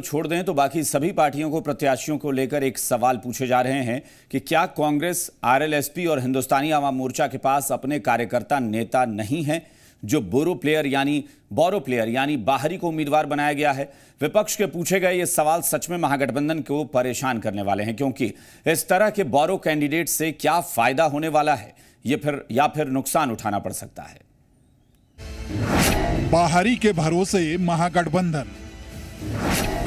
छोड़ दें तो बाकी सभी पार्टियों को प्रत्याशियों को लेकर एक सवाल पूछे जा रहे हैं कि क्या कांग्रेस, आरएलएसपी और हिंदुस्तानी आवाम मोर्चा के पास अपने कार्यकर्ता नेता नहीं हैं जो बोरो प्लेयर यानी बाहरी को उम्मीदवार बनाया गया है। विपक्ष के पूछे गए ये सवाल सच में महागठबंधन को परेशान करने वाले हैं, क्योंकि इस तरह के बोरो कैंडिडेट से क्या फायदा होने वाला है या फिर नुकसान उठाना पड़ सकता है। बाहरी के भरोसे महागठबंधन,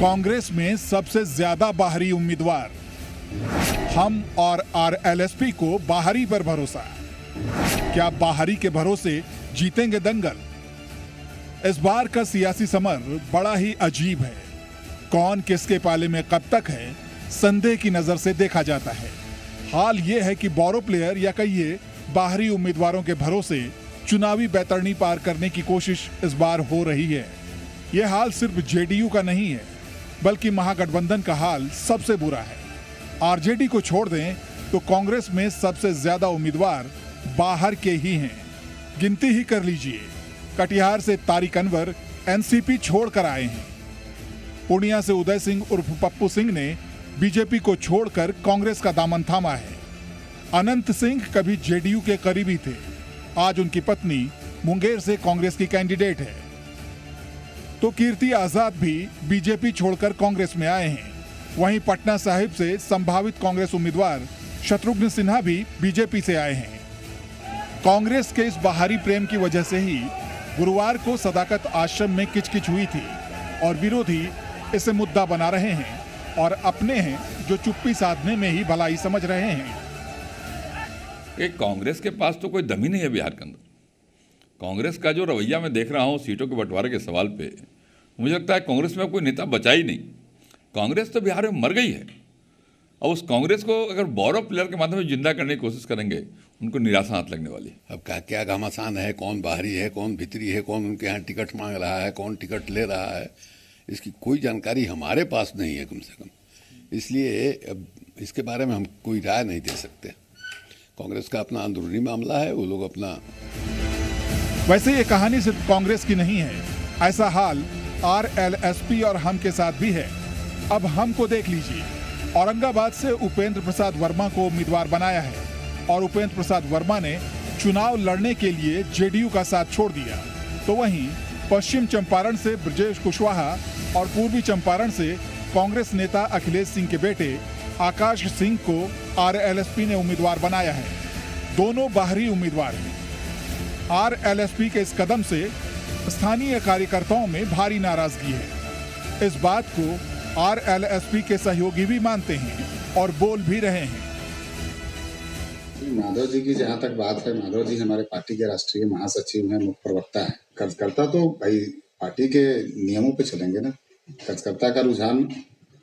कांग्रेस में सबसे ज्यादा बाहरी उम्मीदवार, हम और आरएलएसपी को बाहरी पर भरोसा। क्या बाहरी के भरोसे जीतेंगे दंगल? इस बार का सियासी समर बड़ा ही अजीब है। कौन किसके पाले में कब तक है, संदेह की नजर से देखा जाता है। हाल यह है कि बोरो प्लेयर या कहिए बाहरी उम्मीदवारों के भरोसे चुनावी बैतरणी पार करने की कोशिश इस बार हो रही है। यह हाल सिर्फ जेडीयू का नहीं है, बल्कि महागठबंधन का हाल सबसे बुरा है। आरजेडी को छोड़ दें तो कांग्रेस में सबसे ज्यादा उम्मीदवार बाहर के ही हैं। गिनती ही कर लीजिए। कटिहार से तारिक अनवर एनसीपी छोड़कर आए हैं। पूर्णिया से उदय सिंह उर्फ पप्पू सिंह ने बीजेपी को छोड़कर कांग्रेस का दामन थामा है। अनंत सिंह कभी जेडीयू के करीबी थे, आज उनकी पत्नी मुंगेर से कांग्रेस की कैंडिडेट है। तो कीर्ति आजाद भी बीजेपी छोड़कर कांग्रेस में आए हैं। वहीं पटना साहिब से संभावित कांग्रेस उम्मीदवार शत्रुघ्न सिन्हा भी बीजेपी से आए हैं। कांग्रेस के इस बाहरी प्रेम की वजह से ही गुरुवार को सदाकत आश्रम में किचकिच हुई थी और विरोधी इसे मुद्दा बना रहे हैं और अपने हैं जो चुप्पी साधने में ही भलाई समझ रहे हैं। कांग्रेस के पास तो कोई दम ही नहीं है बिहार के अंदर। कांग्रेस का जो रवैया मैं देख रहा हूँ सीटों के बंटवारे के सवाल पे, मुझे लगता है कांग्रेस में कोई नेता बचा ही नहीं। कांग्रेस तो बिहार में मर गई है। और उस कांग्रेस को अगर बोरो प्लेयर के माध्यम से जिंदा करने की कोशिश करेंगे, उनको निराशा हाथ लगने वाली है। अब क्या घमासान है, कौन बाहरी है, कौन भीतरी है, कौन उनके यहाँ टिकट मांग रहा है, कौन टिकट ले रहा है, इसकी कोई जानकारी हमारे पास नहीं है कम से कम। इसलिए अब इसके बारे में हम कोई राय नहीं दे सकते। कांग्रेस का अपना अंदरूनी मामला है, वो लोग अपना। वैसे ये कहानी सिर्फ कांग्रेस की नहीं है। ऐसा हाल आरएलएसपी और हम के साथ भी है। अब हम को देख लीजिए। औरंगाबाद से उपेंद्र प्रसाद वर्मा को उम्मीदवार बनाया है और उपेंद्र प्रसाद वर्मा ने चुनाव लड़ने के लिए जेडीयू का साथ छोड़ दिया। तो वहीं पश्चिम चंपारण से ब्रजेश कुशवाहा और पूर्वी चंपारण से कांग्रेस नेता अखिलेश सिंह के बेटे आकाश सिंह को आरएलएसपी ने उम्मीदवार बनाया है। दोनों बाहरी उम्मीदवार हैं। आरएलएसपी के इस कदम से स्थानीय कार्यकर्ताओं में भारी नाराजगी है। इस बात को आरएलएसपी के सहयोगी भी मानते हैं और बोल भी रहे हैं। माधव जी की जहाँ तक बात है, माधव जी हमारे पार्टी के राष्ट्रीय महासचिव हैं, मुख्य प्रवक्ता है। कार्यकर्ता तो भाई पार्टी के नियमों पे चलेंगे ना। कार्यकर्ता का रुझान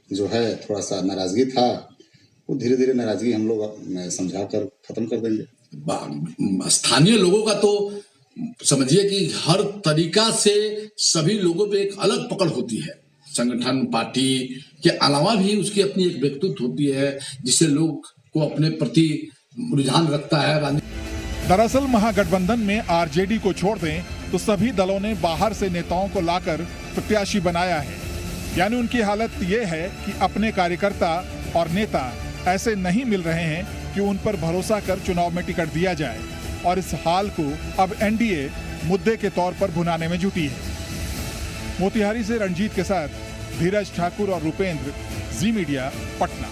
जो है, थोड़ा सा नाराजगी था, वो धीरे धीरे नाराजगी हम लोग समझा कर खत्म कर देंगे। स्थानीय लोगों का तो समझिए कि हर तरीका से सभी लोगों पे एक अलग पकड़ होती है। संगठन, पार्टी के अलावा भी उसकी अपनी एक व्यक्तित्व होती है जिससे लोग को अपने प्रति रुझान रखता है। दरअसल महागठबंधन में आरजेडी को छोड़ दें तो सभी दलों ने बाहर से नेताओं को लाकर प्रत्याशी बनाया है। यानी उनकी हालत ये है कि अपने कार्यकर्ता और नेता ऐसे नहीं मिल रहे हैं कि उन पर भरोसा कर चुनाव में टिकट दिया जाए। और इस हाल को अब एनडीए मुद्दे के तौर पर भुनाने में जुटी है। मोतिहारी से रंजीत के साथ धीरज ठाकुर और रुपेंद्र, जी मीडिया, पटना।